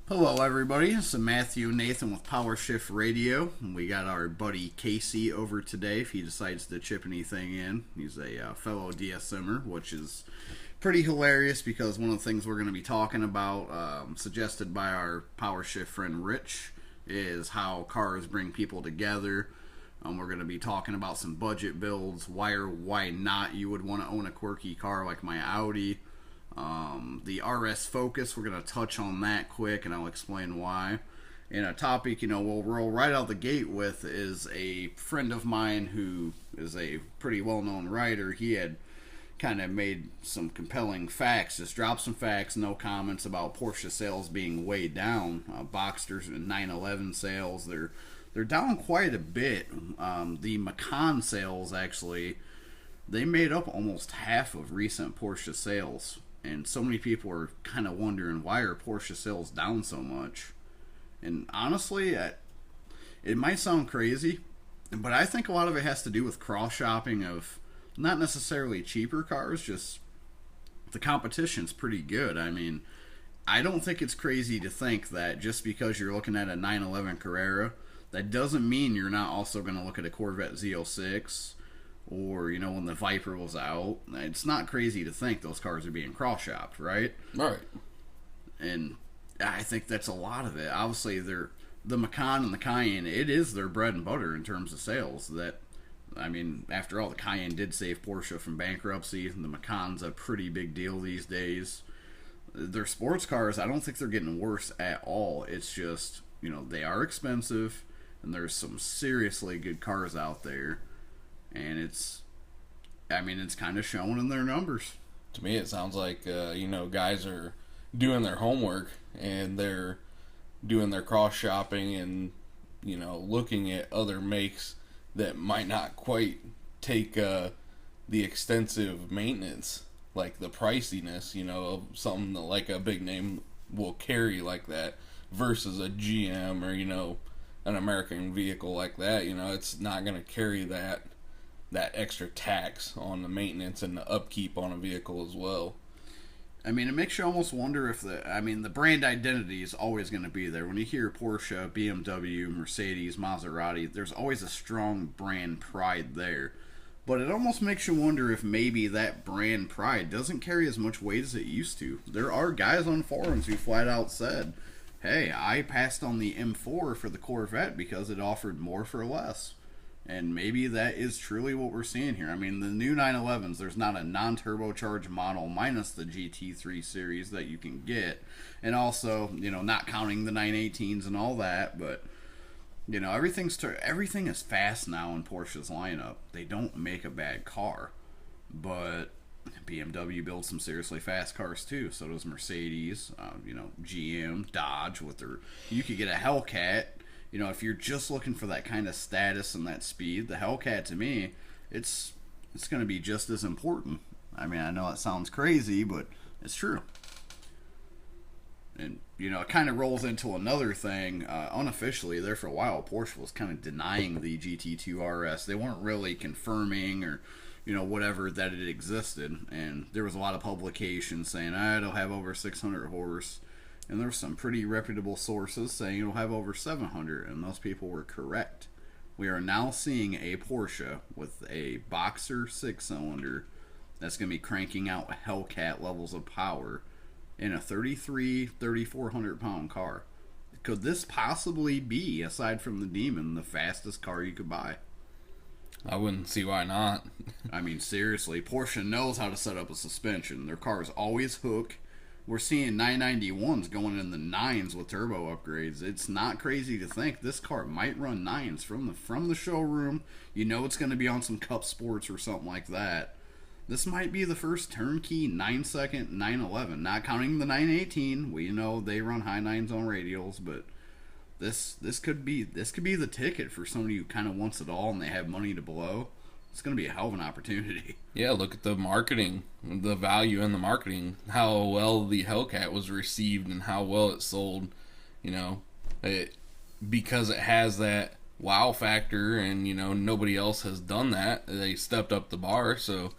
Hello, everybody. This is Matthew Nathan with Power Shift Radio. We got our buddy Casey over today if he decides to chip anything in. He's a fellow DSMer, which is pretty hilarious because one of the things we're going to be talking about, suggested by our Power Shift friend Rich, is how cars bring people together. We're going to be talking about some budget builds, why or why not you would want to own a quirky car like my Audi. The RS Focus, we're going to touch on that quick, and I'll explain why. And a topic, we'll roll right out the gate with is a friend of mine who is a pretty well-known writer. He had kind of made some compelling facts, just dropped some facts, no comments about Porsche sales being way down. Boxster's and 911 sales, they're down quite a bit. The Macan sales, actually, they made up almost half of recent Porsche sales. And so many people are kind of wondering, why are Porsche sales down so much? And honestly, it might sound crazy, but I think a lot of it has to do with cross shopping of not necessarily cheaper cars, just the competition's pretty good. I mean, I don't think it's crazy to think that just because you're looking at a 911 Carrera, that doesn't mean you're not also going to look at a Corvette Z06 or, when the Viper was out. It's not crazy to think those cars are being cross-shopped, right? Right. And I think that's a lot of it. Obviously, the Macan and the Cayenne, it is their bread and butter in terms of sales. After all, the Cayenne did save Porsche from bankruptcy. The Macan's a pretty big deal these days. Their sports cars, I don't think they're getting worse at all. It's just, they are expensive, and there's some seriously good cars out there. And it's kind of showing in their numbers. To me, it sounds like, guys are doing their homework and they're doing their cross shopping and, looking at other makes that might not quite take the extensive maintenance, like the priciness, of something that like a big name will carry like that versus a GM or, an American vehicle like that. It's not going to carry that extra tax on the maintenance and the upkeep on a vehicle as well. It makes you almost wonder if the brand identity is always going to be there. When you hear Porsche, BMW, Mercedes, Maserati, there's always a strong brand pride there. But it almost makes you wonder if maybe that brand pride doesn't carry as much weight as it used to. There are guys on forums who flat out said, hey, I passed on the M4 for the Corvette because it offered more for less. And maybe that is truly what we're seeing here. The new 911s, there's not a non-turbocharged model minus the GT3 series that you can get. And also, not counting the 918s and all that, but, everything is fast now in Porsche's lineup. They don't make a bad car. But BMW builds some seriously fast cars too. So does Mercedes, GM, Dodge with their... You could get a Hellcat. If you're just looking for that kind of status and that speed, the Hellcat, to me, it's going to be just as important. I know it sounds crazy, but it's true. And, it kind of rolls into another thing. Unofficially, there for a while, Porsche was kind of denying the GT2 RS. They weren't really confirming or, whatever, that it existed. And there was a lot of publications saying, it'll have over 600 horse. And there's some pretty reputable sources saying it'll have over 700, and those people were correct. We are now seeing a Porsche with a Boxer 6-cylinder that's going to be cranking out Hellcat levels of power in a 3,400 pound car. Could this possibly be, aside from the Demon, the fastest car you could buy? I wouldn't see why not. Seriously, Porsche knows how to set up a suspension. Their cars always hook. We're seeing 991s going in the 9s with turbo upgrades. It's not crazy to think this car might run 9s from the showroom. It's going to be on some Cup Sports or something like that. This might be the first turnkey 9-second 911, not counting the 918. We know they run high 9s on radials, but this could be the ticket for somebody who kind of wants it all and they have money to blow. It's going to be a hell of an opportunity. Yeah, look at the marketing, the value in the marketing, how well the Hellcat was received and how well it sold, because it has that wow factor and, nobody else has done that. They stepped up the bar, so,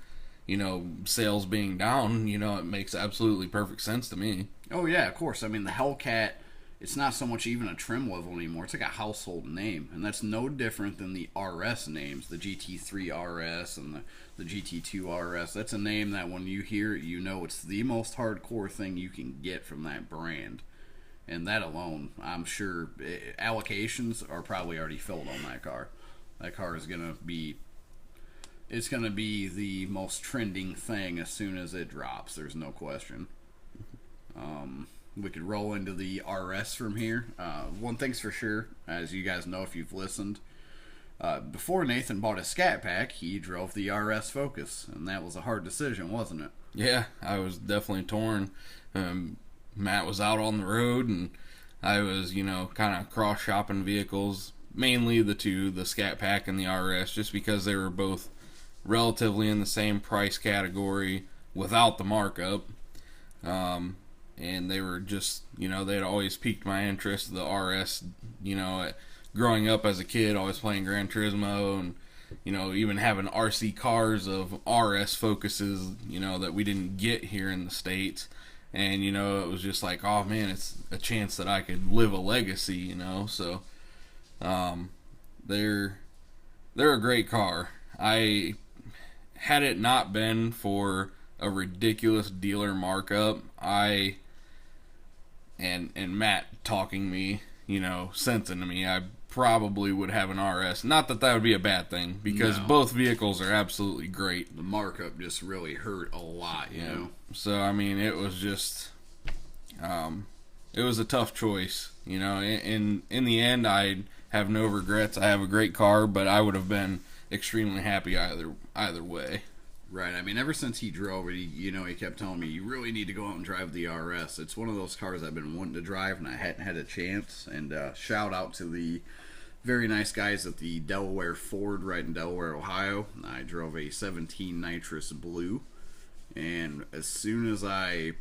sales being down, it makes absolutely perfect sense to me. Oh, yeah, of course. The Hellcat it's not so much even a trim level anymore. It's like a household name, and that's no different than the RS names, the GT3 RS and the GT2 RS. That's a name that when you hear it, you know it's the most hardcore thing you can get from that brand. And that alone, I'm sure allocations are probably already filled on that car. That car is gonna be, it's gonna be the most trending thing as soon as it drops. There's no question. We could roll into the RS from here. One thing's for sure, as you guys know if you've listened, before Nathan bought a Scat Pack, he drove the RS Focus, and that was a hard decision, wasn't it? Yeah, I was definitely torn. Matt was out on the road, and I was, kind of cross-shopping vehicles, mainly the two, the Scat Pack and the RS, just because they were both relatively in the same price category without the markup. And they were just, they'd always piqued my interest. The RS, growing up as a kid, always playing Gran Turismo and, even having RC cars of RS Focuses, that we didn't get here in the States. And, it was just like, oh man, it's a chance that I could live a legacy, So, they're a great car. Had it not been for a ridiculous dealer markup, and Matt talking me, sensing to me, I probably would have an RS. Not that would be a bad thing, because both vehicles are absolutely great. The markup just really hurt a lot, you know. So, it was just, it was a tough choice, In the end, I have no regrets. I have a great car, but I would have been extremely happy either way. Right. Ever since he drove it, he kept telling me, you really need to go out and drive the RS. It's one of those cars I've been wanting to drive, and I hadn't had a chance. And shout out to the very nice guys at the Delaware Ford right in Delaware, Ohio. I drove a 17 Nitrous Blue, and as soon as I,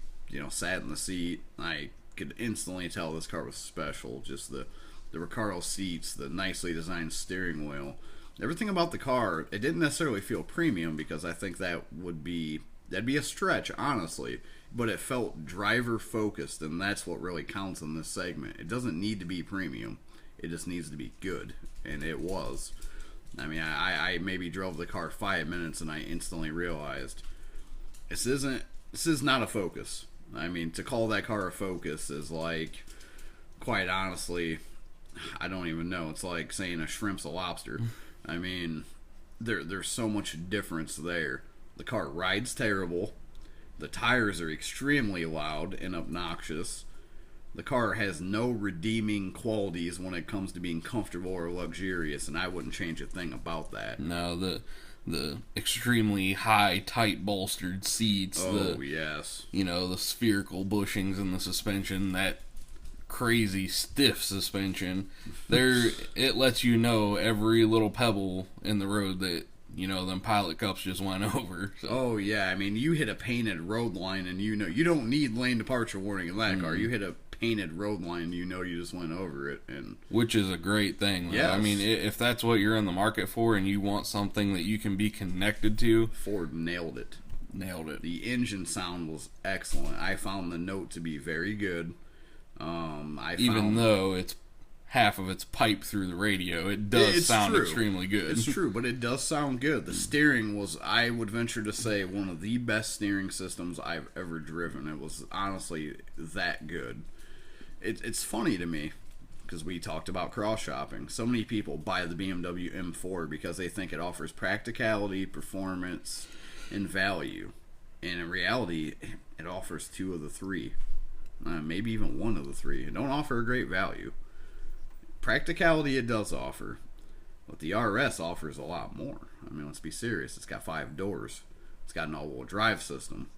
sat in the seat, I could instantly tell this car was special. Just the Recaro seats, the nicely designed steering wheel. Everything about the car, it didn't necessarily feel premium, because I think that'd be a stretch, honestly. But it felt driver focused, and that's what really counts in this segment. It doesn't need to be premium; it just needs to be good, and it was. I maybe drove the car 5 minutes, and I instantly realized this is not a Focus. To call that car a Focus is like, quite honestly, I don't even know. It's like saying a shrimp's a lobster. There's so much difference there. The car rides terrible. The tires are extremely loud and obnoxious. The car has no redeeming qualities when it comes to being comfortable or luxurious, and I wouldn't change a thing about that. No, the extremely high, tight bolstered seats. Oh, yes. The spherical bushings in the suspension, that crazy stiff suspension. It lets you know every little pebble in the road that them pilot cups just went over. So. Oh yeah, you hit a painted road line, and you don't need lane departure warning in that car. You hit a painted road line, you just went over it, and which is a great thing. Yeah, if that's what you're in the market for, and you want something that you can be connected to, Ford nailed it. The engine sound was excellent. I found the note to be very good. Even though it's half of its pipe through the radio, it does sound extremely good. It's true, but it does sound good. The steering was, I would venture to say, one of the best steering systems I've ever driven. It was honestly that good. It's funny to me, because we talked about cross-shopping. So many people buy the BMW M4 because they think it offers practicality, performance, and value. And in reality, it offers two of the three. Maybe even one of the three. It don't offer a great value. Practicality it does offer, but the RS offers a lot more. Let's be serious. It's got 5 doors. It's got an all-wheel drive system.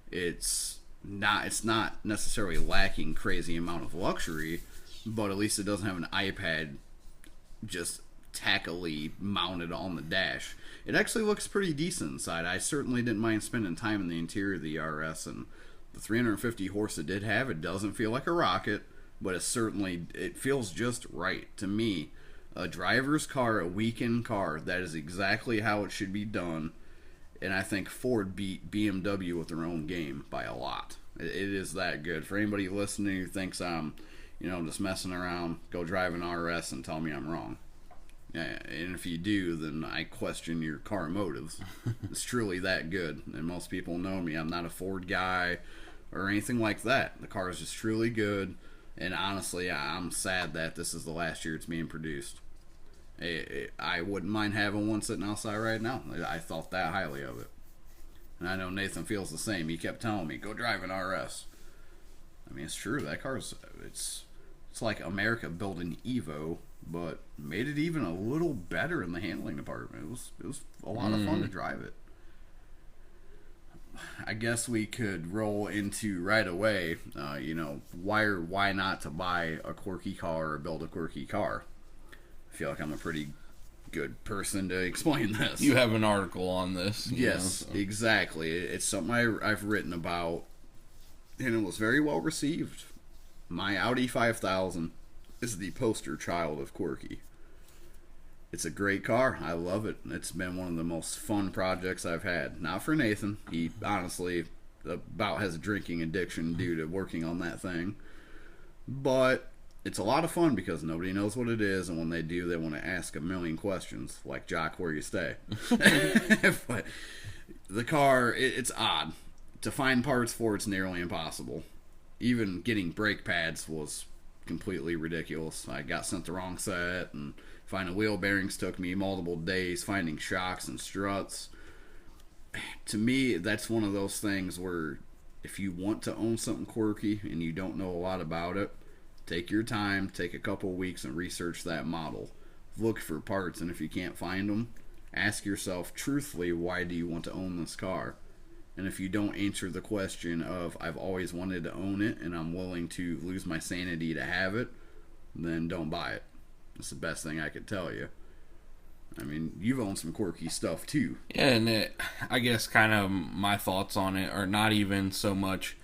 It's not necessarily lacking crazy amount of luxury, but at least it doesn't have an iPad just tackily mounted on the dash. It actually looks pretty decent inside. I certainly didn't mind spending time in the interior of the RS, and the 350 horse it did have, it doesn't feel like a rocket, but it feels just right to me. A driver's car, a weekend car, that is exactly how it should be done. And I think Ford beat BMW with their own game by a lot. It is that good. For anybody listening who thinks I'm just messing around, go drive an RS and tell me I'm wrong. Yeah, and if you do, then I question your car motives. It's truly that good. And most people know me. I'm not a Ford guy or anything like that. The car is just truly good. And honestly, I'm sad that this is the last year it's being produced. I wouldn't mind having one sitting outside right now. I thought that highly of it. And I know Nathan feels the same. He kept telling me, go drive an RS. I mean, it's true. That car's, it's like America built an Evo, but made it even a little better in the handling department. It was a lot of fun to drive it. I guess we could roll into right away, why not to buy a quirky car or build a quirky car. I feel like I'm a pretty good person to explain this. You have an article on this. Yes, exactly. It's something I've written about, and it was very well received. My Audi 5000 is the poster child of quirky. It's a great car. I love it. It's been one of the most fun projects I've had. Not for Nathan. He honestly about has a drinking addiction due to working on that thing. But it's a lot of fun because nobody knows what it is, and when they do, they want to ask a million questions, like, Jock, where you stay? But the car, it's odd. To find parts for it's nearly impossible. Even getting brake pads was completely ridiculous. I got sent the wrong set, and finding wheel bearings took me multiple days. Finding shocks and struts. To me, that's one of those things where if you want to own something quirky and you don't know a lot about it, take your time, take a couple weeks and research that model. Look for parts, and if you can't find them, ask yourself truthfully, why do you want to own this car? And if you don't answer the question of, I've always wanted to own it and I'm willing to lose my sanity to have it, then don't buy it. That's the best thing I could tell you. I mean, you've owned some quirky stuff too. Yeah, and I guess kind of my thoughts on it are not even so much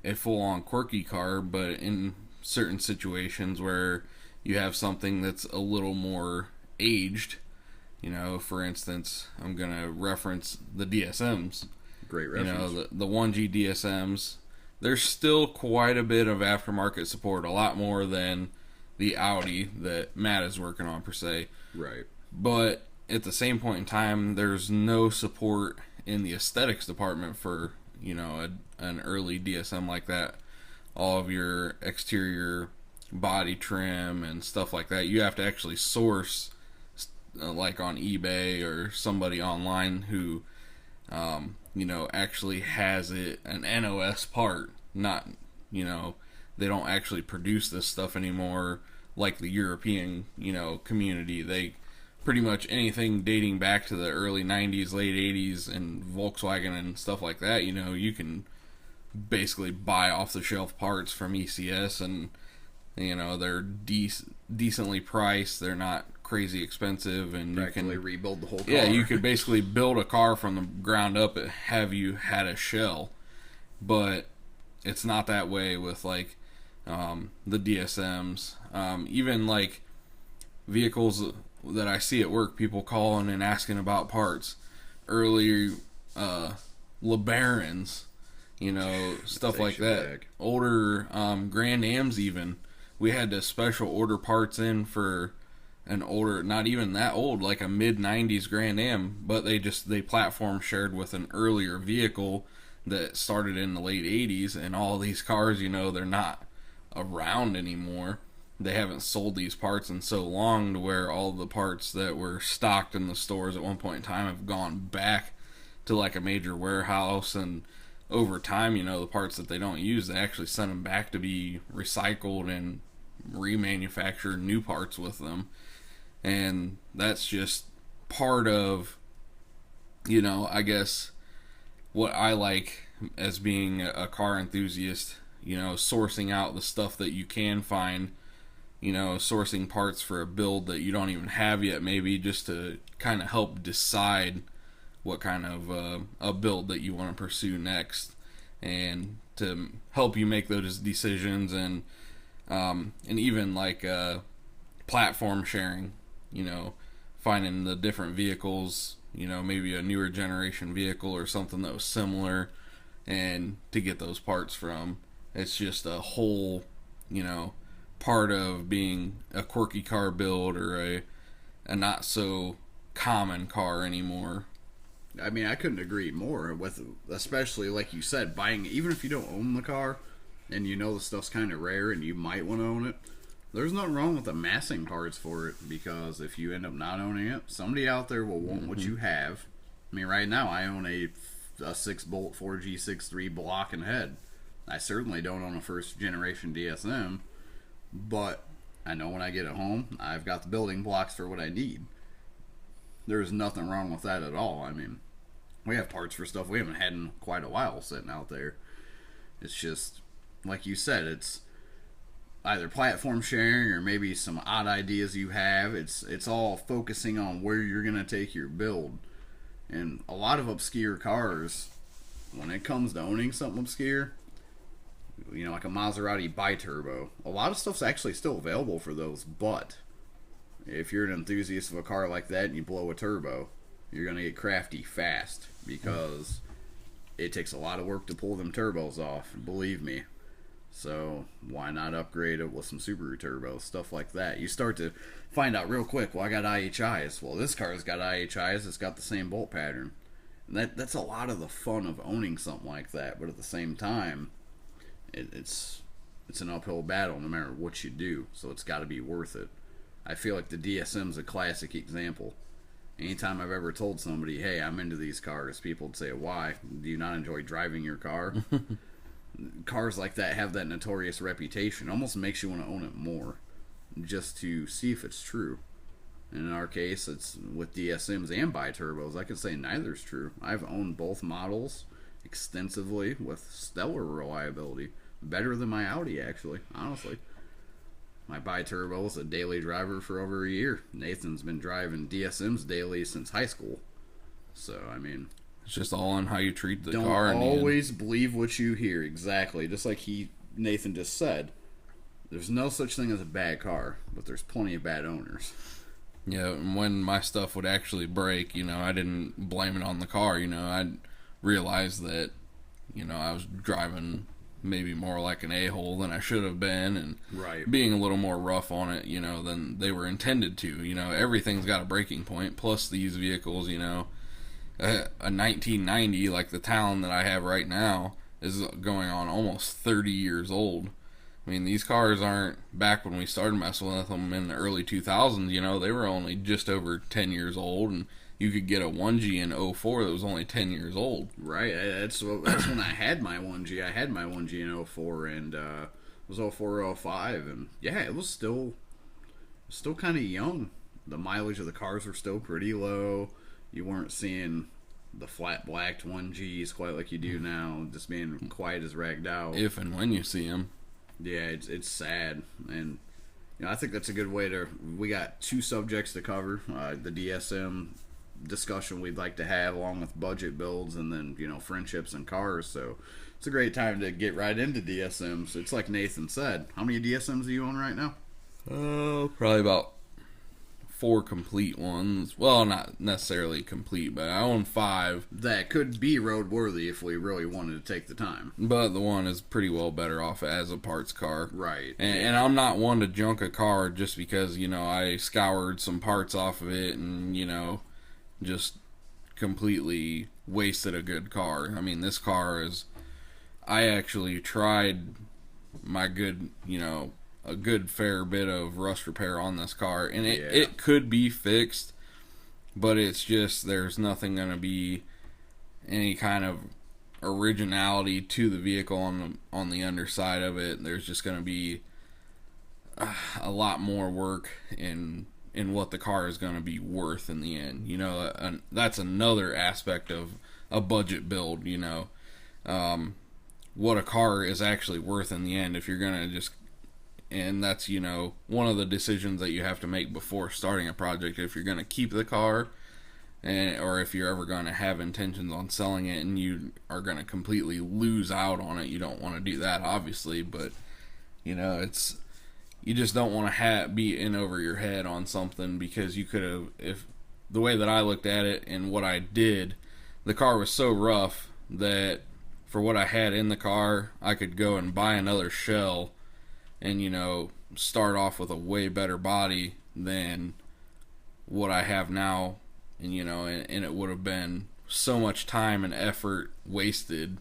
a full-on quirky car, but in certain situations where you have something that's a little more aged. For instance, I'm going to reference the DSMs. Great reference. The 1G DSMs, there's still quite a bit of aftermarket support, a lot more than the Audi that Matt is working on per se. Right. But at the same point in time, there's no support in the aesthetics department for, an early DSM like that. All of your exterior body trim and stuff like that, you have to actually source, like on eBay or somebody online who actually has it, an NOS part, not, they don't actually produce this stuff anymore like the European, community. They pretty much anything dating back to the early 90s, late 80s, and Volkswagen and stuff like that, you can basically buy off the shelf parts from ECS, and, they're decently priced, they're not crazy expensive, and you can rebuild the whole car. Yeah, you could basically build a car from the ground up and have you had a shell. But it's not that way with like the DSMs. Even like vehicles that I see at work, people calling and asking about parts. Early LeBarons, stuff like that. Older Grand Ams even. We had to special order parts in for an older, not even that old, like a mid-90s Grand Am, but they platform shared with an earlier vehicle that started in the late 80s, and all these cars, they're not around anymore. They haven't sold these parts in so long to where all the parts that were stocked in the stores at one point in time have gone back to like a major warehouse, and over time, the parts that they don't use, they actually send them back to be recycled and remanufacture new parts with them. And that's just part of, I guess what I like as being a car enthusiast, sourcing out the stuff that you can find, sourcing parts for a build that you don't even have yet, maybe just to kind of help decide what kind of a build that you want to pursue next, and to help you make those decisions, and even like platform sharing, finding the different vehicles, maybe a newer generation vehicle or something that was similar, and to get those parts from. It's just a whole, part of being a quirky car build or a not so common car anymore. I mean, I couldn't agree more with, especially like you said, buying, even if you don't own the car and you know the stuff's kind of rare and you might want to own it, there's nothing wrong with amassing parts for it, because if you end up not owning it, somebody out there will want what you have. I mean, right now I own a 6-bolt 4G63 block and head. I certainly don't own a first generation DSM, but I know when I get it home, I've got the building blocks for what I need. There's nothing wrong with that at all. I mean, we have parts for stuff we haven't had in quite a while sitting out there. It's just, like you said, it's either platform sharing or maybe some odd ideas you have. It's all focusing on where you're going to take your build. And a lot of obscure cars, when it comes to owning something obscure, you know, like a Maserati biturbo, a lot of stuff's actually still available for those, but if you're an enthusiast of a car like that and you blow a turbo, you're going to get crafty fast, because it takes a lot of work to pull them turbos off, believe me. So why not upgrade it with some Subaru turbos, stuff like that. You start to find out real quick, well, I got IHIs. Well, this car's got IHIs, it's got the same bolt pattern. And that's a lot of the fun of owning something like that, but at the same time, it's an uphill battle no matter what you do, so it's got to be worth it. I feel like the DSM's a classic example. Anytime I've ever told somebody, hey, I'm into these cars, people would say, why? Do you not enjoy driving your car? Cars like that have that notorious reputation. It almost makes you want to own it more, just to see if it's true. And in our case, it's with DSMs and biturbos. I can say neither's true. I've owned both models extensively with stellar reliability. Better than my Audi, actually, honestly. My biturbo is a daily driver for over a year. Nathan's been driving DSMs daily since high school. So, I mean, it's just all on how you treat the car. Don't always believe what you hear. Exactly. Just like Nathan just said, there's no such thing as a bad car, but there's plenty of bad owners. Yeah, and when my stuff would actually break, you know, I didn't blame it on the car. You know, I realized that, you know, I was driving maybe more like an a-hole than I should have been, and right, being a little more rough on it, you know, than they were intended to. You know, everything's got a breaking point, plus these vehicles, you know, a 1990 like the Talon that I have right now is going on almost 30 years old. I mean, these cars aren't, back when we started messing with them in the early 2000s, you know, they were only just over 10 years old, and you could get a 1G in '04 that was only 10 years old. Right, that's when I had my 1G. I had my 1G in '04, and it was '04, '05, and yeah, it was still kind of young. The mileage of the cars were still pretty low. You weren't seeing the flat blacked 1Gs quite like you do now, just being quite as ragged out. If and when you see them. Yeah, it's sad, and you know, I think that's a good way to. We got 2 subjects to cover: the DSM discussion we'd like to have, along with budget builds, and then, you know, friendships and cars. So it's a great time to get right into DSMs. It's like Nathan said. How many DSMs do you own right now? Probably about 4 complete ones. Well, not necessarily complete, but I own 5 that could be roadworthy if we really wanted to take the time. But the one is pretty well better off as a parts car. Right. And I'm not one to junk a car just because, you know, I scoured some parts off of it and, you know, just completely wasted a good car. I mean, this car is, I actually tried my good, you know, a good fair bit of rust repair on this car, and it could be fixed, but it's just, there's nothing going to be any kind of originality to the vehicle on the underside of it. There's just going to be a lot more work in what the car is going to be worth in the end. You know, that's another aspect of a budget build, you know, what a car is actually worth in the end. If you're going to just, and that's, you know, one of the decisions that you have to make before starting a project. If you're going to keep the car, or if you're ever going to have intentions on selling it and you are going to completely lose out on it, you don't want to do that, obviously, but, you know, it's, you just don't want to be in over your head on something, because you could have, if the way that I looked at it and what I did, the car was so rough that for what I had in the car, I could go and buy another shell and start off with a way better body than what I have now, and it would have been so much time and effort wasted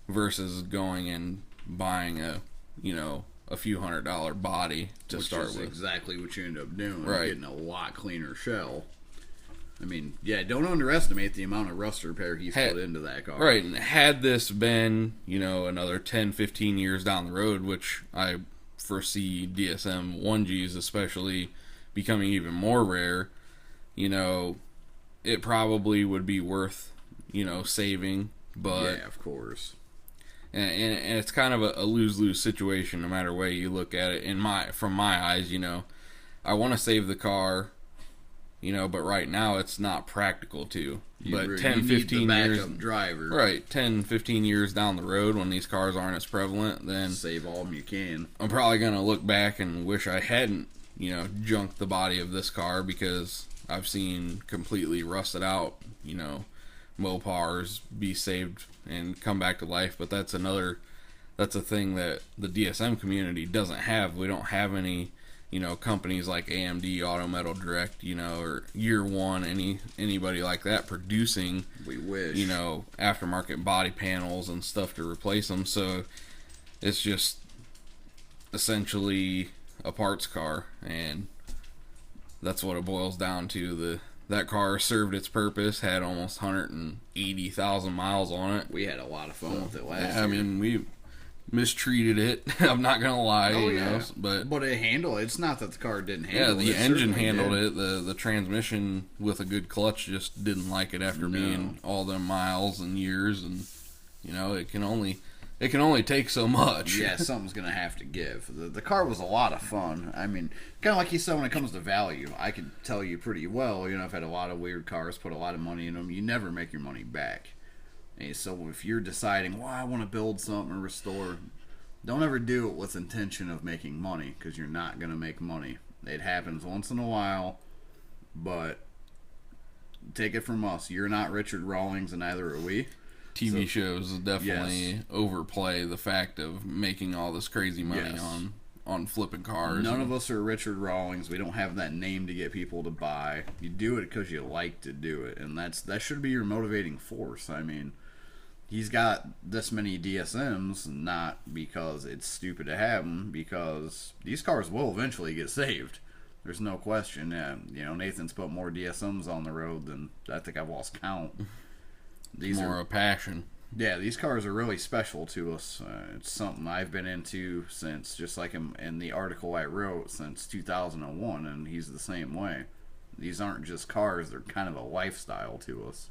versus going and buying a few $100 body to Which start is with. exactly what you end up doing. Right. Getting a lot cleaner shell. I mean, yeah, don't underestimate the amount of rust repair he's put into that car. Right, and had this been, another 10, 15 years down the road, which I foresee DSM 1Gs especially becoming even more rare, it probably would be worth, saving. But yeah, of course. And it's kind of a lose-lose situation no matter way you look at it. From my eyes, I want to save the car, but right now it's not practical to. But 10, 15 years driver. Right, 10, 15 years down the road when these cars aren't as prevalent, then save all of them you can. I'm probably going to look back and wish I hadn't, junked the body of this car, because I've seen completely rusted out, Mopars be saved and come back to life. But that's a thing that the DSM community doesn't have. We don't have any companies like AMD, Auto Metal Direct, or Year One, anybody like that producing, we wish, aftermarket body panels and stuff to replace them. So it's just essentially a parts car, and that's what it boils down to. That car served its purpose, had almost 180,000 miles on it. We had a lot of fun with it last year. I mean, we mistreated it. I'm not gonna lie, but it handled it. It's not that the car didn't handle it. Yeah, the engine handled it. The transmission with a good clutch just didn't like it after being all them miles and years, and it can only take so much. Yeah, something's gonna have to give. The car was a lot of fun. I mean, kind of like you said, when it comes to value, I can tell you pretty well. I've had a lot of weird cars, put a lot of money in them. You never make your money back. And so if you're deciding, well, I want to build something or restore, don't ever do it with intention of making money, because you're not going to make money. It happens once in a while, but take it from us. You're not Richard Rawlings, and neither are we. TV shows definitely overplay the fact of making all this crazy money on flipping cars. None of us are Richard Rawlings. We don't have that name to get people to buy. You do it because you like to do it, and that should be your motivating force. I mean, he's got this many DSMs not because it's stupid to have them, because these cars will eventually get saved. There's no question. Nathan's put more DSMs on the road than I think I've lost count. These are a passion. Yeah, these cars are really special to us. It's something I've been into since, just like in the article I wrote, since 2001, and he's the same way. These aren't just cars, they're kind of a lifestyle to us.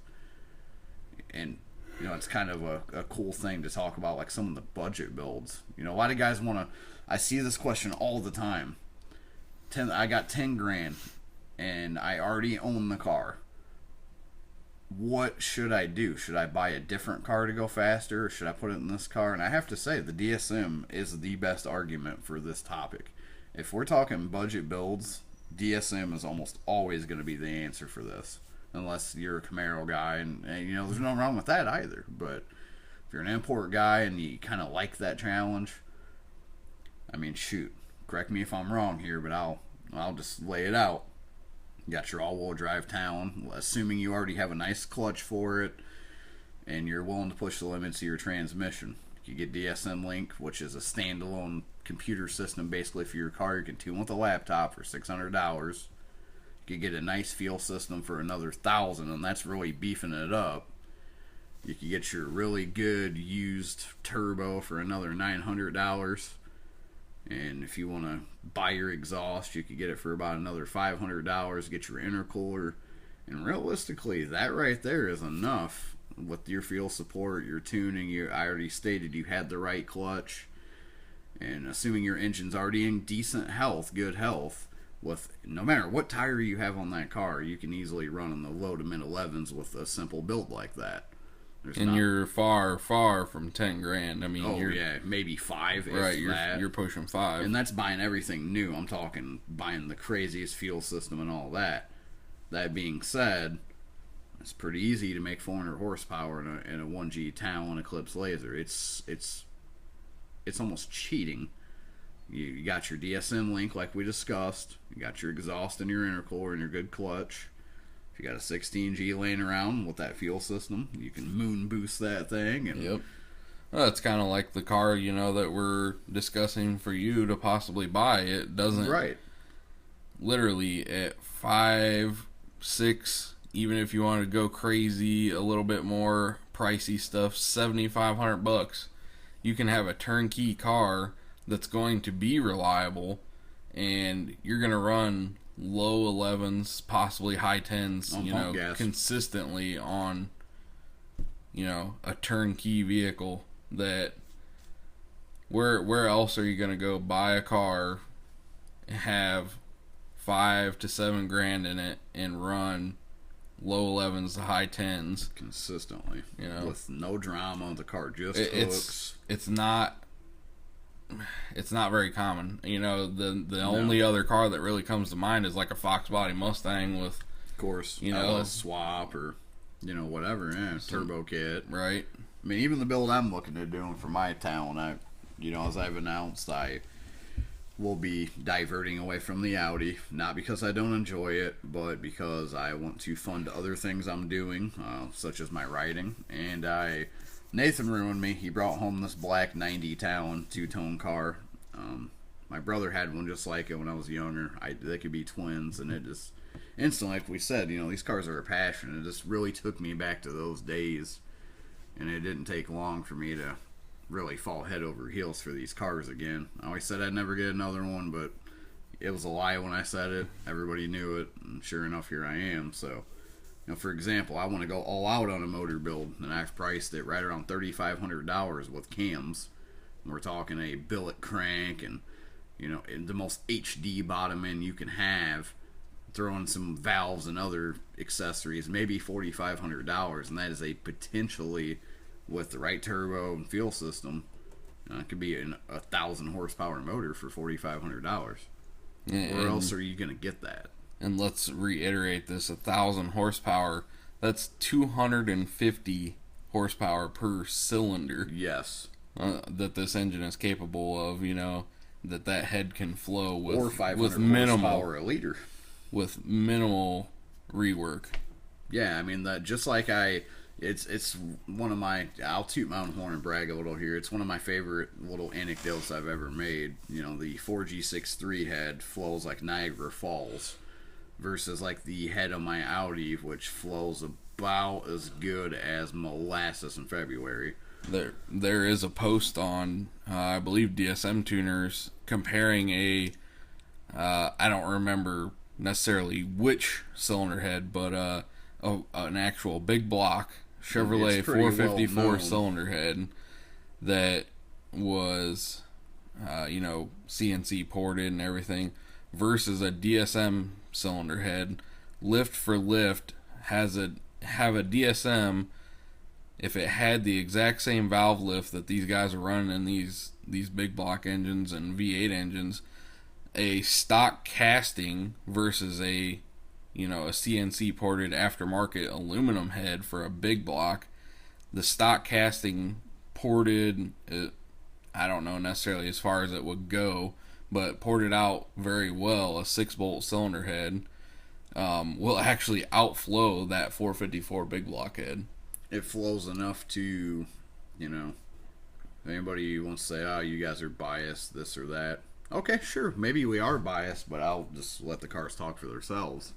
And it's kind of a cool thing to talk about, like some of the budget builds. A lot of guys want to. I see this question all the time. I got 10 grand, and I already own the car. What should I do? Should I buy a different car to go faster, or should I put it in this car? And I have to say, the DSM is the best argument for this topic. If we're talking budget builds, DSM is almost always going to be the answer for this. Unless you're a Camaro guy, and there's nothing wrong with that either. But if you're an import guy and you kind of like that challenge, I mean, shoot, correct me if I'm wrong here, but I'll just lay it out. You got your all-wheel drive Talon, assuming you already have a nice clutch for it, and you're willing to push the limits of your transmission. You get DSM Link, which is a standalone computer system basically for your car. You can tune with a laptop for $600. You could get a nice fuel system for another $1,000, and that's really beefing it up. You could get your really good used turbo for another $900. And if you want to buy your exhaust, you could get it for about another $500. Get your intercooler. And realistically, that right there is enough with your fuel support, your tuning. I already stated you had the right clutch. And assuming your engine's already in decent health, good health, with no matter what tire you have on that car, you can easily run in the low to mid 11s with a simple build like that. You're far, far from 10 grand. I mean, maybe 5. Right, you're pushing 5, and that's buying everything new. I'm talking buying the craziest fuel system and all that. That being said, it's pretty easy to make 400 horsepower in a 1G Talon Eclipse Laser. It's almost cheating. You got your DSM link like we discussed. You got your exhaust and your intercooler and your good clutch. If you got a 16G laying around with that fuel system, you can moon boost that thing. And Yep. Well, it's kind of like the car, that we're discussing for you to possibly buy. It doesn't. Right. Literally at 5, 6, even if you want to go crazy, a little bit more pricey stuff, $7,500, you can have a turnkey car that's going to be reliable, and you're going to run low 11s, possibly high 10s, consistently on, a turnkey vehicle. That where else are you going to go buy a car and have $5 to $7 grand in it and run low 11s to high 10s consistently, with no drama? The car just hooks. It's not very common. The only other car that really comes to mind is like a Fox body Mustang with, of course, LS swap or whatever, turbo kit, right? I mean, even the build I'm looking at doing for my town, as I've announced, I will be diverting away from the Audi, not because I don't enjoy it, but because I want to fund other things I'm doing, such as my writing. And Nathan ruined me. He brought home this black 90 Talon two-tone car. My brother had one just like it when I was younger. They could be twins, and it just instantly, like we said, these cars are a passion. It just really took me back to those days. And it didn't take long for me to really fall head over heels for these cars again. I always said I'd never get another one, but it was a lie when I said it. Everybody knew it, and sure enough, here I am. So, for example, I want to go all out on a motor build, and I've priced it right around $3,500 with cams. And we're talking a billet crank and, the most HD bottom end you can have, throwing some valves and other accessories, maybe $4,500, and that is a potentially, with the right turbo and fuel system, it could be a 1,000 horsepower motor for $4,500. Where else are you going to get that? And let's reiterate this: 1,000 horsepower. That's 250 horsepower per cylinder. Yes. That this engine is capable of. That head can flow with, or 500 with minimal horsepower a liter. With minimal rework. Yeah, I mean that. Just like it's one of my. I'll toot my own horn and brag a little here. It's one of my favorite little anecdotes I've ever made. The 4G63 head flows like Niagara Falls, versus like the head of my Audi, which flows about as good as molasses in February. There is a post on I believe DSM Tuners comparing I don't remember necessarily which cylinder head, but an actual big block Chevrolet 454 cylinder head that was CNC ported and everything, versus a DSM cylinder head. Lift for lift have a DSM, if it had the exact same valve lift that these guys are running in these big block engines and V8 engines, a stock casting versus a CNC ported aftermarket aluminum head for a big block, the stock casting ported, I don't know necessarily as far as it would go, but ported out very well, a 6-bolt cylinder head will actually outflow that 454 big block head. It flows enough to, anybody wants to say, oh, you guys are biased, this or that. Okay, sure, maybe we are biased, but I'll just let the cars talk for themselves.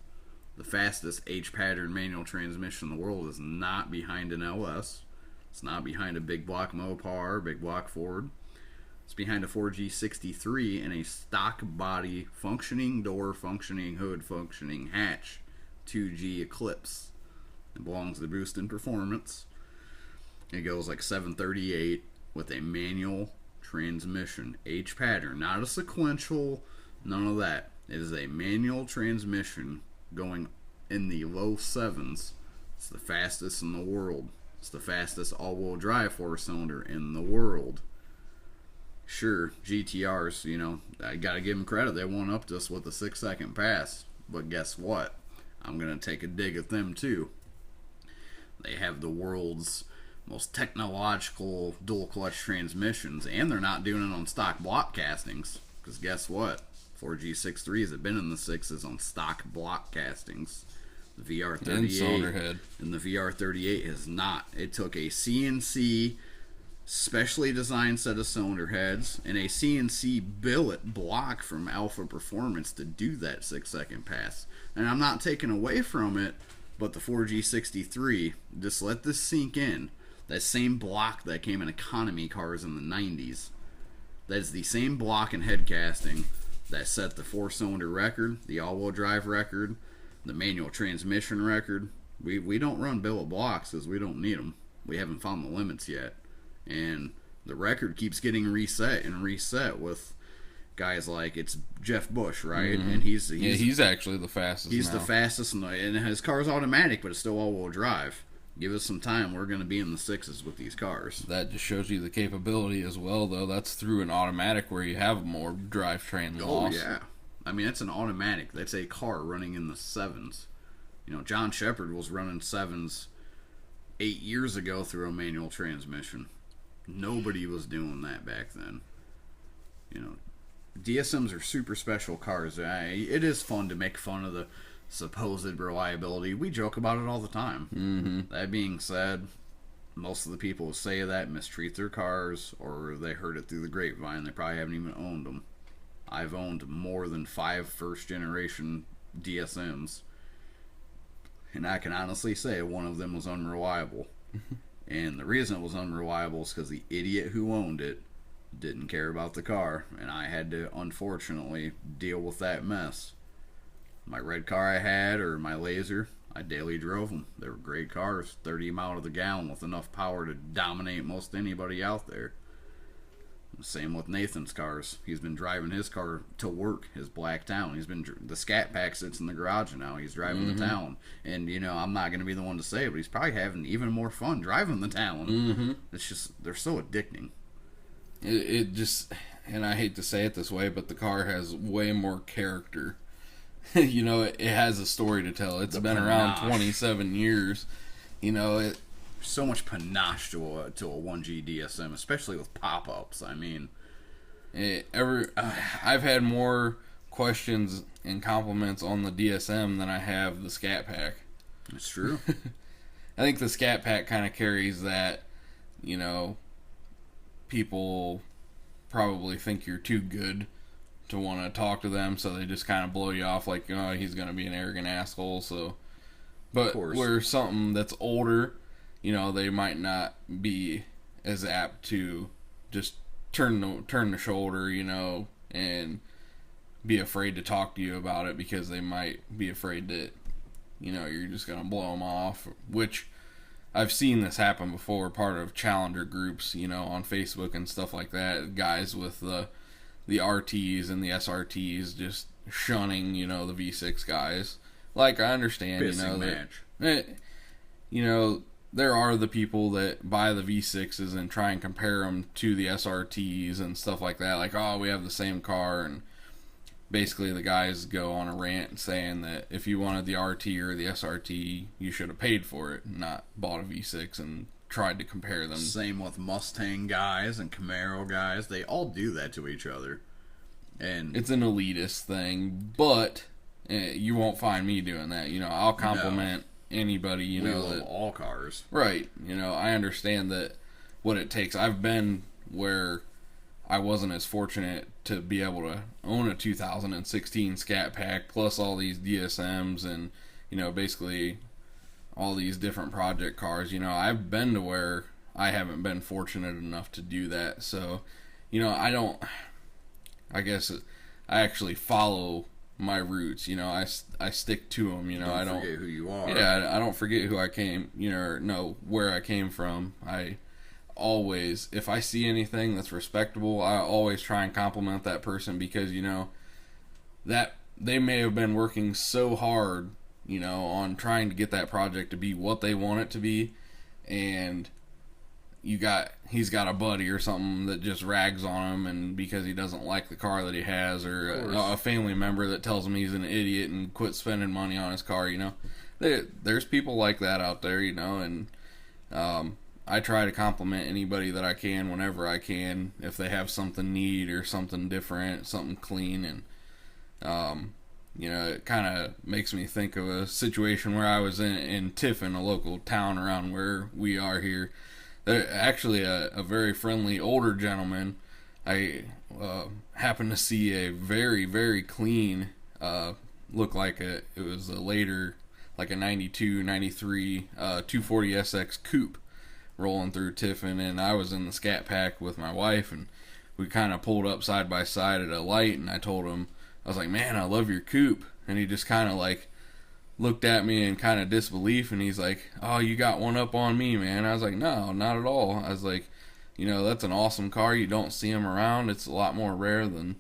The fastest H-pattern manual transmission in the world is not behind an LS. It's not behind a big block Mopar, big block Ford. It's behind a 4G63 and a stock body, functioning door, functioning hood, functioning hatch 2G Eclipse. It belongs to Boost in Performance. It goes like 738 with a manual transmission, H pattern, not a sequential, none of that. It is a manual transmission going in the low 7s. It's the fastest in the world. It's the fastest all-wheel drive 4-cylinder in the world. Sure, GTRs, I gotta give them credit. They won up to us with a 6-second pass. But guess what? I'm gonna take a dig at them too. They have the world's most technological dual clutch transmissions, and they're not doing it on stock block castings. Because guess what? 4G63s have been in the 6s on stock block castings. The VR38 and the VR38 has not. It took a CNC specially designed set of cylinder heads and a CNC billet block from Alpha Performance to do that 6-second pass. And I'm not taking away from it, but the 4G63, just let this sink in. That same block that came in economy cars in the 90s, that's the same block and head casting that set the 4-cylinder record, the all-wheel drive record, the manual transmission record. We don't run billet blocks because we don't need them. We haven't found the limits yet. And the record keeps getting reset and reset with guys like, it's Jeff Bush, right? Mm-hmm. And he's actually the fastest. He's the fastest, and his car's automatic, but it's still all-wheel drive. Give us some time. We're going to be in the 6s with these cars. That just shows you the capability as well, though. That's through an automatic where you have more drivetrain loss. Oh, yeah. I mean, it's an automatic. That's a car running in the 7s. You know, John Shepard was running 7s 8 years ago through a manual transmission. Nobody was doing that back then. You know, DSMs are super special cars. It is fun to make fun of the supposed reliability. We joke about it all the time. Mm-hmm. That being said, most of the people who say that mistreat their cars, or they heard it through the grapevine. They probably haven't even owned them. I've owned more than 5 first-generation DSMs, and I can honestly say one of them was unreliable. And the reason it was unreliable is because the idiot who owned it didn't care about the car, and I had to, unfortunately, deal with that mess. My red car I had, or my Laser, I daily drove them. They were great cars, 30 miles to the gallon with enough power to dominate most anybody out there. Same with Nathan's cars. He's been driving his car to work, his black Talon. The Scat Pack sits in the garage now. He's driving the Talon. And, you know, I'm not going to be the one to say it, but he's probably having even more fun driving the Talon. Mm-hmm. It's just, they're so addicting. It just, and I hate to say it this way, but the car has way more character. You know, it has a story to tell. It's been around 27 years. You know, so much panache to a 1G DSM, especially with pop-ups. I mean, I've had more questions and compliments on the DSM than I have the Scat Pack. It's true. I think the Scat Pack kind of carries that, you know, people probably think you're too good to want to talk to them, so they just kind of blow you off like, oh, he's going to be an arrogant asshole. So, but where something that's older, you know, they might not be as apt to just turn the shoulder, you know, and be afraid to talk to you about it because they might be afraid that, you know, you're just going to blow them off, which I've seen this happen before, part of Challenger groups, you know, on Facebook and stuff like that, guys with the RTs and the SRTs just shunning, you know, the V6 guys. Like, I understand, you know, there are the people that buy the V6s and try and compare them to the SRTs and stuff like that. Like, oh, we have the same car, and basically the guys go on a rant saying that if you wanted the RT or the SRT, you should have paid for it, not bought a V6 and tried to compare them. Same with Mustang guys and Camaro guys. They all do that to each other. And it's an elitist thing, but you won't find me doing that. You know, I'll compliment anybody, you know. We love all cars. Right. You know, I understand that what it takes. I've been where I wasn't as fortunate to be able to own a 2016 Scat Pack plus all these DSMs and, you know, basically all these different project cars. You know, I've been to where I haven't been fortunate enough to do that. So, you know, I guess I actually follow my roots. You know, I stick to them. You know, I don't forget who you are. Yeah, I don't forget who I came, you know, or know where I came from. I always, if I see anything that's respectable, I always try and compliment that person because, you know, that they may have been working so hard, you know, on trying to get that project to be what they want it to be, and he's got a buddy or something that just rags on him, and because he doesn't like the car that he has, or a family member that tells him he's an idiot and quit spending money on his car, you know, there's people like that out there, you know, and I try to compliment anybody that I can whenever I can if they have something neat or something different, something clean, and it kind of makes me think of a situation where I was in Tiffin, a local town around where we are here. Actually, a very friendly older gentleman. I happened to see a very, very clean, looked like it was a later, like a 92, 93 240 SX coupe rolling through Tiffin, and I was in the Scat Pack with my wife, and we kind of pulled up side by side at a light, and I told him, I was like, man, I love your coupe. And he just kind of like looked at me in kind of disbelief, and he's like, oh, you got one up on me, man. I was like, no, not at all. I was like, that's an awesome car. You don't see them around. It's a lot more rare than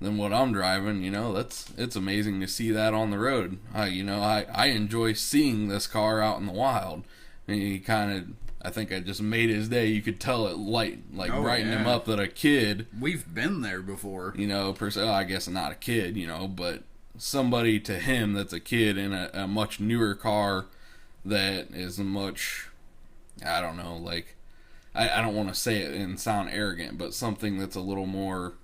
what I'm driving. It's amazing to see that on the road. I enjoy seeing this car out in the wild. And he kind of, I think I just made his day. You could tell it brightened him up that a kid. We've been there before. Per se, I guess not a kid, but somebody to him that's a kid in a much newer car that is much, I don't know, like, I don't want to say it and sound arrogant, but something that's a little more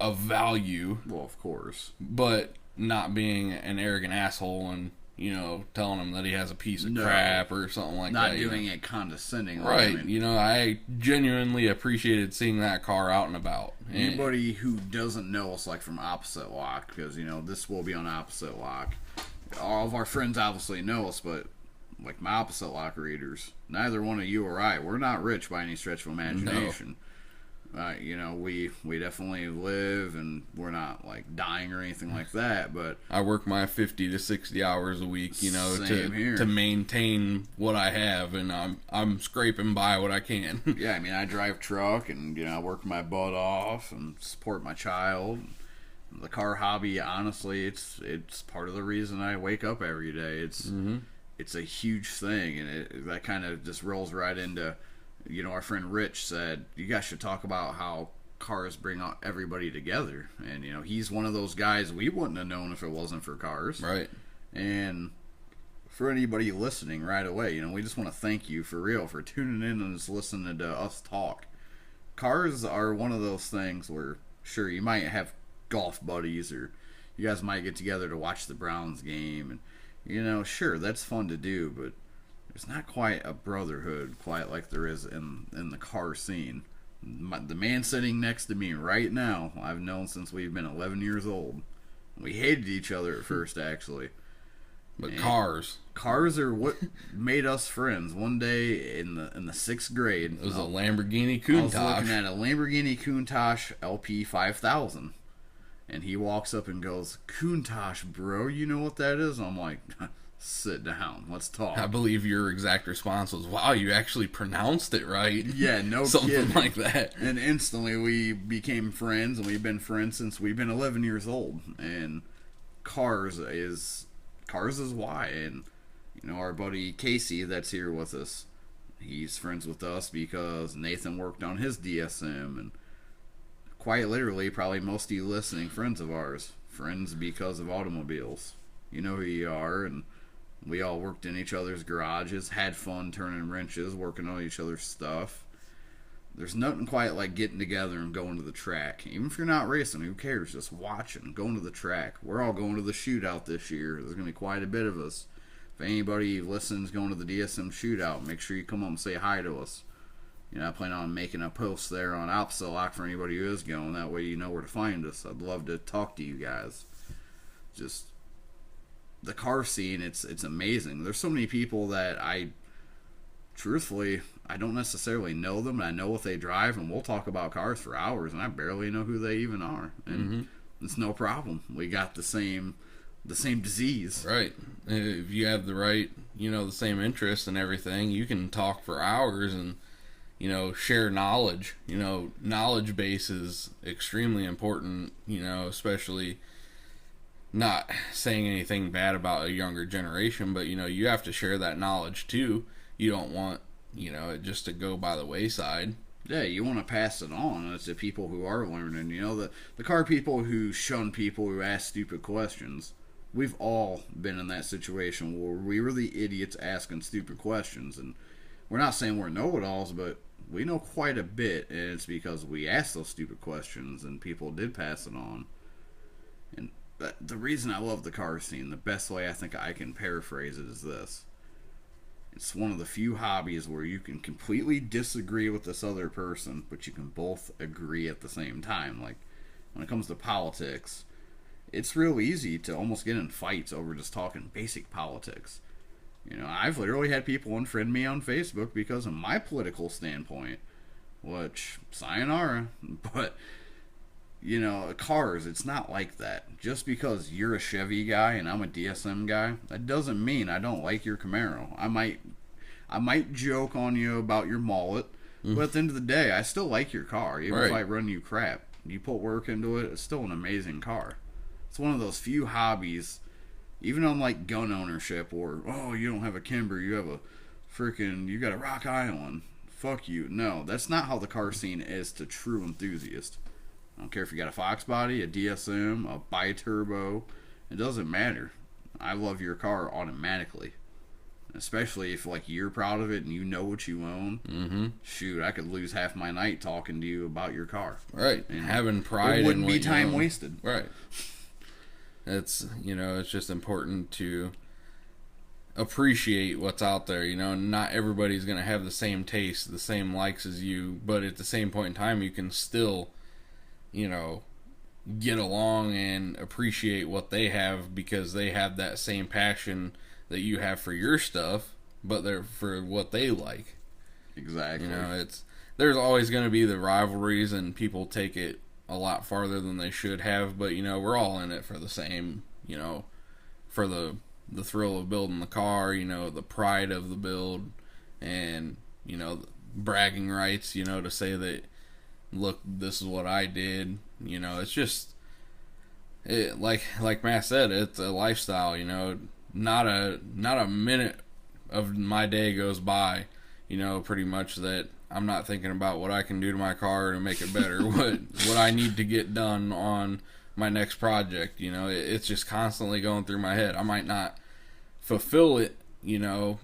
of value. Well, of course. But not being an arrogant asshole and, telling him that he has a piece of crap or something like that. Not doing it condescending. Right. I genuinely appreciated seeing that car out and about. Anybody who doesn't know us, like from Opposite Lock, because, this will be on Opposite Lock. All of our friends obviously know us, but like my Opposite Lock readers, neither one of you or I, we're not rich by any stretch of imagination. No. We definitely live, and we're not like dying or anything like that. But I work my 50 to 60 hours a week, to maintain what I have, and I'm scraping by what I can. Yeah, I drive truck, and I work my butt off and support my child. The car hobby, honestly, it's part of the reason I wake up every day. It's a huge thing, and that kind of just rolls right into. Our friend Rich said, you guys should talk about how cars bring everybody together. And, he's one of those guys we wouldn't have known if it wasn't for cars. Right. And for anybody listening right away, we just want to thank you for real for tuning in and just listening to us talk. Cars are one of those things where, sure, you might have golf buddies or you guys might get together to watch the Browns game. And, sure, that's fun to do, but there's not quite a brotherhood quite like there is in the car scene. The man sitting next to me right now, I've known since we've been 11 years old. We hated each other at first, actually. But cars are what made us friends. One day in the 6th grade, it was a Lamborghini Countach. I was looking at a Lamborghini Countach LP 5000, and he walks up and goes, "Countach, bro, you know what that is?" I'm like, sit down, let's talk. I believe your exact response was, wow, you actually pronounced it right. Yeah, no Something kidding. like that. And instantly we became friends, and we've been friends since we've been 11 years old. And cars is why. And, our buddy Casey that's here with us, he's friends with us because Nathan worked on his DSM. And quite literally, probably most of you listening, friends of ours. Friends because of automobiles. You know who you are, and we all worked in each other's garages, had fun turning wrenches, working on each other's stuff. There's nothing quite like getting together and going to the track. Even if you're not racing, who cares? Just watching, going to the track. We're all going to the shootout this year. There's going to be quite a bit of us. If anybody listens going to the DSM shootout, make sure you come up and say hi to us. I plan on making a post there on Opposite Lock for anybody who is going. That way you know where to find us. I'd love to talk to you guys. Just the car scene, it's amazing. There's so many people that I don't necessarily know them, and I know what they drive, and we'll talk about cars for hours, and I barely know who they even are. And it's no problem. We got the same disease. Right. If you have the right, the same interests and everything, you can talk for hours and, share knowledge. Knowledge base is extremely important, especially not saying anything bad about a younger generation, but you have to share that knowledge too. You don't want it just to go by the wayside. Yeah, you want to pass it on to people who are learning. The car people who shun people who ask stupid questions. We've all been in that situation where we were the idiots asking stupid questions, and we're not saying we're know-it-alls, but we know quite a bit, and it's because we asked those stupid questions and people did pass it on. And the reason I love the car scene, the best way I think I can paraphrase it is this. It's one of the few hobbies where you can completely disagree with this other person, but you can both agree at the same time. Like, when it comes to politics, it's real easy to almost get in fights over just talking basic politics. You know, I've literally had people unfriend me on Facebook because of my political standpoint, which, sayonara. But, you know, cars, it's not like that. Just because you're a Chevy guy and I'm a DSM guy, that doesn't mean I don't like your Camaro. I might joke on you about your mullet, but at the end of the day, I still like your car, even if I run you crap. You put work into it, it's still an amazing car. It's one of those few hobbies, even on like gun ownership, or, oh, you don't have a Kimber, you have you got a Rock Island. Fuck you. No, that's not how the car scene is to true enthusiasts. I don't care if you got a Fox body, a DSM, a bi-turbo. It doesn't matter. I love your car automatically. Especially if, like, you're proud of it and you know what you own. Mm-hmm. Shoot, I could lose half my night talking to you about your car. Right. And having pride. It wouldn't be time wasted. Right. It's, you know, it's just important to appreciate what's out there. You know, not everybody's going to have the same taste, the same likes as you. But at the same point in time, you can still, you know, get along and appreciate what they have because they have that same passion that you have for your stuff, but they're for what they like. Exactly. You know, there's always going to be the rivalries, and people take it a lot farther than they should have. But you know, we're all in it for the same. You know, for the thrill of building the car. You know, the pride of the build, and you know, bragging rights. You know, to say that, look, this is what I did. You know, it's just like Matt said, it's a lifestyle. You know. Not a minute of my day goes by, you know, pretty much that I'm not thinking about what I can do to my car to make it better, what I need to get done on my next project. You know, it's just constantly going through my head. I might not fulfill it, you know,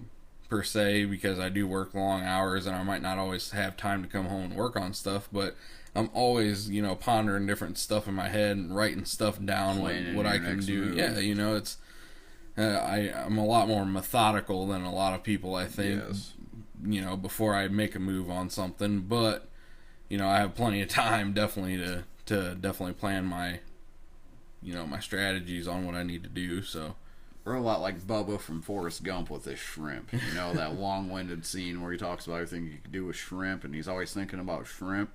per se, because I do work long hours and I might not always have time to come home and work on stuff, but I'm always, you know, pondering different stuff in my head and writing stuff down, what I can do. Move. Yeah, you know, it's I'm a lot more methodical than a lot of people, I think. Yes. You know, before I make a move on something, but you know, I have plenty of time definitely to definitely plan my, you know, my strategies on what I need to do. So we're a lot like Bubba from Forrest Gump with his shrimp. You know, that long-winded scene where he talks about everything you could do with shrimp, and he's always thinking about shrimp.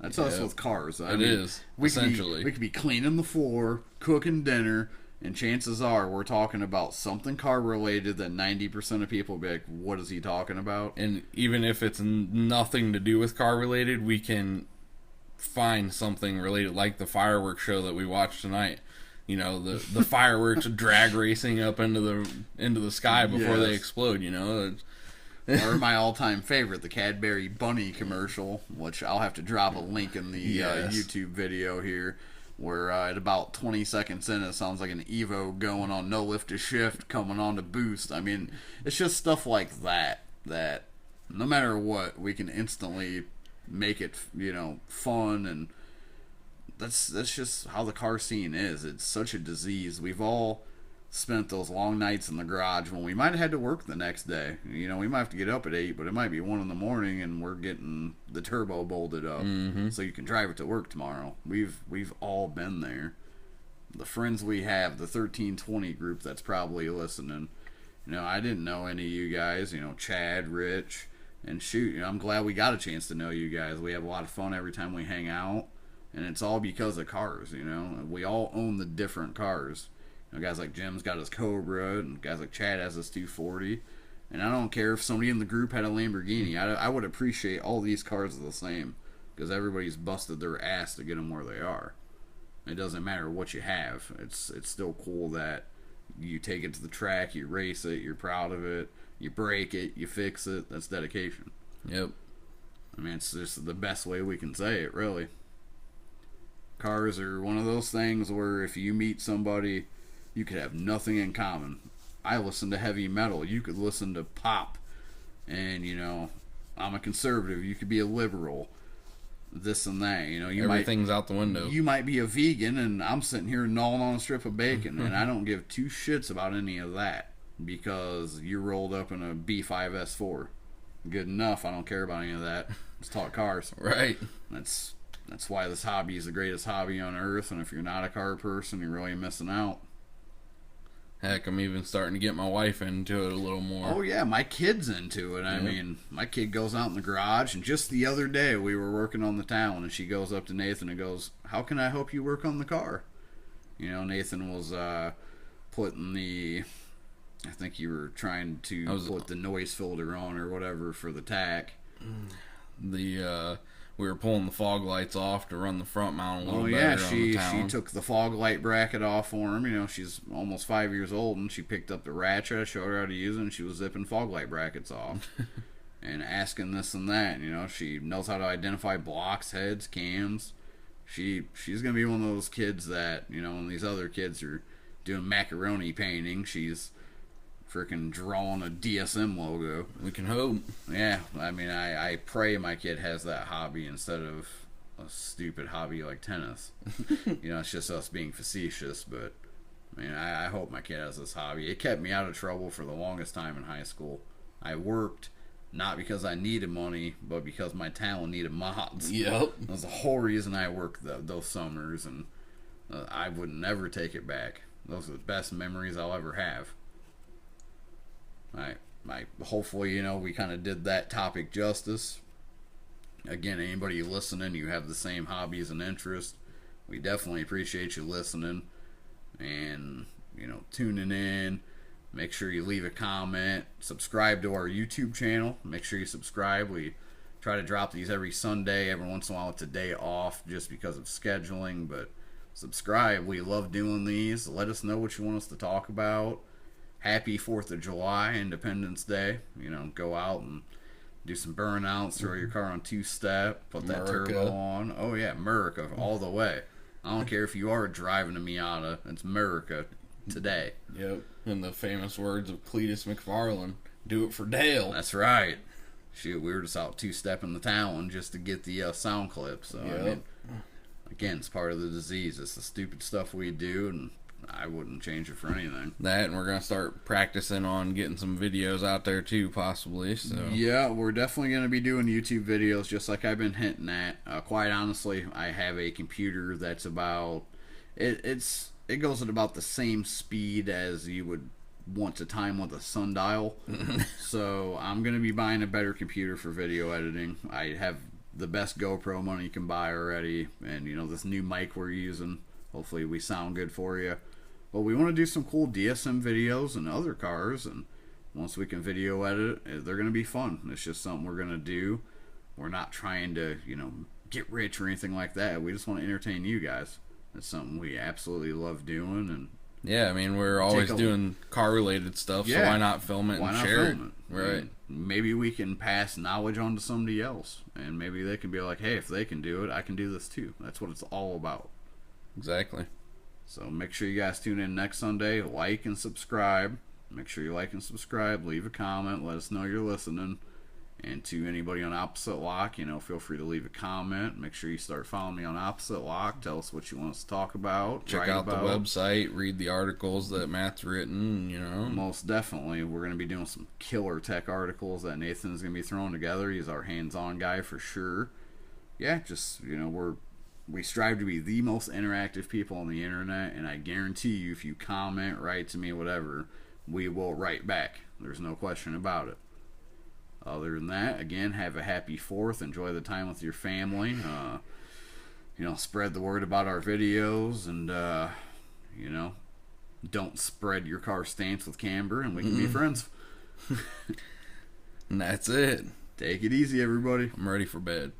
That's us with cars. I mean, essentially. We could be cleaning the floor, cooking dinner, and chances are we're talking about something car related that 90% of people will be like, what is he talking about? And even if it's nothing to do with car related, we can find something related, like the fireworks show that we watched tonight. You know, the fireworks drag racing up into the sky before they explode, you know. Or my all-time favorite, the Cadbury Bunny commercial, which I'll have to drop a link in the YouTube video here, where at about 20 seconds in, it sounds like an Evo going on no lift to shift, coming on to boost. I mean, it's just stuff like that no matter what, we can instantly make it, you know, fun, and that's just how the car scene is. It's such a disease. We've all spent those long nights in the garage when we might have had to work the next day. You know, we might have to get up at 8, but it might be 1 in the morning and we're getting the turbo bolted up so you can drive it to work tomorrow. We've all been there. The friends we have, the 1320 group that's probably listening, you know, I didn't know any of you guys, you know, Chad, Rich, and shoot, you know, I'm glad we got a chance to know you guys. We have a lot of fun every time we hang out, and it's all because of cars, you know. We all own the different cars. You know, guys like Jim's got his Cobra, and guys like Chad has his 240. And I don't care if somebody in the group had a Lamborghini. I would appreciate all these cars are the same, because everybody's busted their ass to get them where they are. It doesn't matter what you have. It's still cool that you take it to the track, you race it, you're proud of it, you break it, you fix it. That's dedication. Yep. I mean, it's just the best way we can say it, really. Cars are one of those things where if you meet somebody, you could have nothing in common. I listen to heavy metal. You could listen to pop. And, you know, I'm a conservative. You could be a liberal. This and that. You know, Everything's out the window. You might be a vegan, and I'm sitting here gnawing on a strip of bacon, and I don't give two shits about any of that because you're rolled up in a B5S4. Good enough. I don't care about any of that. Let's talk cars. Right. That's why this hobby is the greatest hobby on earth, and if you're not a car person, you're really missing out. Heck, I'm even starting to get my wife into it a little more. Oh yeah, my kid's into it. I mean, my kid goes out in the garage, and just the other day we were working on the Talon, and she goes up to Nathan and goes, "How can I help you work on the car?" You know, Nathan was putting the, I think you were trying to put the noise filter on or whatever for the tack. We were pulling the fog lights off to run the front mount a little better on the Talon. She took the fog light bracket off for him. You know, she's almost 5 years old, and she picked up the ratchet. I showed her how to use it, and she was zipping fog light brackets off and asking this and that. You know, she knows how to identify blocks, heads, cams. She's gonna be one of those kids that, you know, when these other kids are doing macaroni painting, she's freaking drawing a DSM logo. We can hope. Yeah, I mean, I pray my kid has that hobby instead of a stupid hobby like tennis. You know, it's just us being facetious, but I mean, I hope my kid has this hobby. It kept me out of trouble for the longest time in high school. I worked not because I needed money, but because my Talon needed mods. Yep. That was the whole reason I worked those summers, and I would never take it back. Those are the best memories I'll ever have. Hopefully, you know, we kind of did that topic justice. Again, anybody listening, you have the same hobbies and interests, we definitely appreciate you listening and, you know, tuning in. Make sure you leave a comment, subscribe to our YouTube channel. Make sure you subscribe. We try to drop these every Sunday. Every once in a while it's a day off just because of scheduling, but subscribe. We love doing these. Let us know what you want us to talk about. Happy 4th of July, Independence Day. You know, go out and do some burnouts, throw your car on two-step, put that turbo on. Oh, yeah, America all the way. I don't care if you are driving a Miata. It's America today. Yep. In the famous words of Cletus McFarland, do it for Dale. That's right. Shoot, we were just out two-stepping the Talon just to get the sound clip. So, yep. I mean, again, it's part of the disease. It's the stupid stuff we do, and I wouldn't change it for anything. That, and we're going to start practicing on getting some videos out there too, possibly. So yeah, we're definitely going to be doing YouTube videos, just like I've been hinting at. Quite honestly, I have a computer that's about it goes at about the same speed as you would want to time with a sundial. So I'm going to be buying a better computer for video editing. I have the best GoPro money you can buy already, and you know, this new mic we're using, hopefully we sound good for you. But we want to do some cool DSM videos and other cars, and once we can video edit it, they're going to be fun. It's just something we're going to do. We're not trying to, you know, get rich or anything like that. We just want to entertain you guys. It's something we absolutely love doing. And yeah, I mean, we're always doing car-related stuff, so why not film it and share it? Right. And maybe we can pass knowledge on to somebody else, and maybe they can be like, hey, if they can do it, I can do this too. That's what it's all about. Exactly. So make sure you guys tune in next Sunday. Like and subscribe. Make sure you like and subscribe. Leave a comment. Let us know you're listening. And to anybody on Opposite Lock, you know, feel free to leave a comment. Make sure you start following me on Opposite Lock. Tell us what you want us to talk about. Check out the website. Read the articles that Matt's written, you know. Most definitely. We're going to be doing some killer tech articles that Nathan's going to be throwing together. He's our hands-on guy for sure. Yeah, just, you know, we strive to be the most interactive people on the internet, and I guarantee you, if you comment, write to me, whatever, we will write back. There's no question about it. Other than that, again, have a happy 4th. Enjoy the time with your family. You know, spread the word about our videos, and you know, don't spread your car stance with Camber, and we can be friends. And that's it. Take it easy, everybody. I'm ready for bed.